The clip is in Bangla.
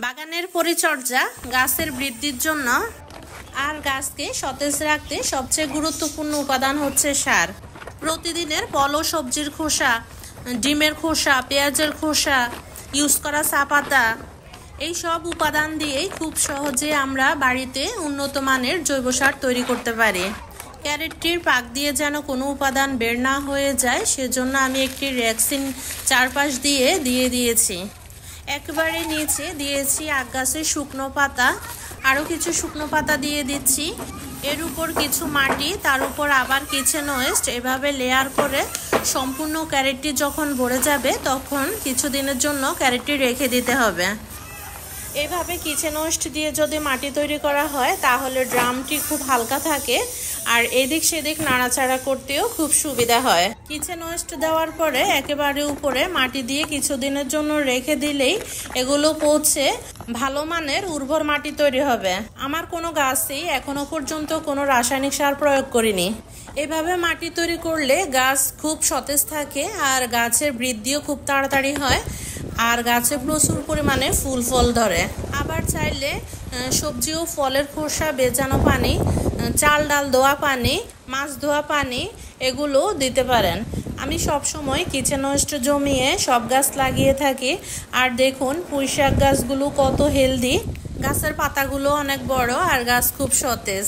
বাগানের পরিচর্যা গাছের বৃদ্ধির জন্য আর গাছকে সতেজ রাখতে সবচেয়ে গুরুত্বপূর্ণ উপাদান হচ্ছে সার। প্রতিদিনের ফল ও সবজির খোসা, ডিমের খোসা, পেঁয়াজের খোসা, ইউজ করা চা পাতা, এই সব উপাদান দিয়েই খুব সহজে আমরা বাড়িতে উন্নত মানের জৈব সার তৈরি করতে পারি। ক্যারেটটির পাক দিয়ে যেন কোনো উপাদান বের না হয়ে যায় সেজন্য আমি একটি রেক্সিন চারপাশ দিয়ে দিয়েছি। একবারে নিচে দিয়েছি আখ গাছের শুকনো পাতা, আরও কিছু শুকনো পাতা দিয়ে দিচ্ছি। এর উপর কিছু মাটি, তার উপর আবার কিচেন ওয়েস্ট, এভাবে লেয়ার করে সম্পূর্ণ ক্যারেটটি যখন ভরে যাবে তখন কিছুদিনের জন্য ক্যারেটটি রেখে দিতে হবে। এভাবে কিচেন ওয়েস্ট দিয়ে যদি মাটি তৈরি করা হয় তাহলে ড্রামটি খুব হালকা থাকে আর এদিক সেদিক নাড়াচাড়া করতেও খুব সুবিধা হয়। কিচেন ওয়েস্ট দেওয়ার পরে একেবারে উপরে মাটি দিয়ে কিছুদিনের জন্য রেখে দিলেই এগুলো পচে ভালো মানের উর্বর মাটি তৈরি হবে। আমার কোনো গাছেই এখনো পর্যন্ত কোনো রাসায়নিক সার প্রয়োগ করিনি। এভাবে মাটি তৈরি করলে গাছ খুব সতেজ থাকে আর গাছের বৃদ্ধিও খুব তাড়াতাড়ি হয় আর গাছে প্রচুর পরিমাণে ফুল ফল ধরে। আবার চাইলে সবজি ও ফলের খোসা ভেজানো পানি, চাল ডাল ধোয়া পানি, মাছ ধোয়া পানি এগুলো দিতে পারেন। আমি সব সময় কিচেন ওয়েস্ট জমিয়ে সব গাছ লাগিয়ে থাকি। আর দেখুন পুঁইশাক গাছগুলো কত হেলদি, গাছের পাতাগুলো অনেক বড় আর গাছ খুব সতেজ।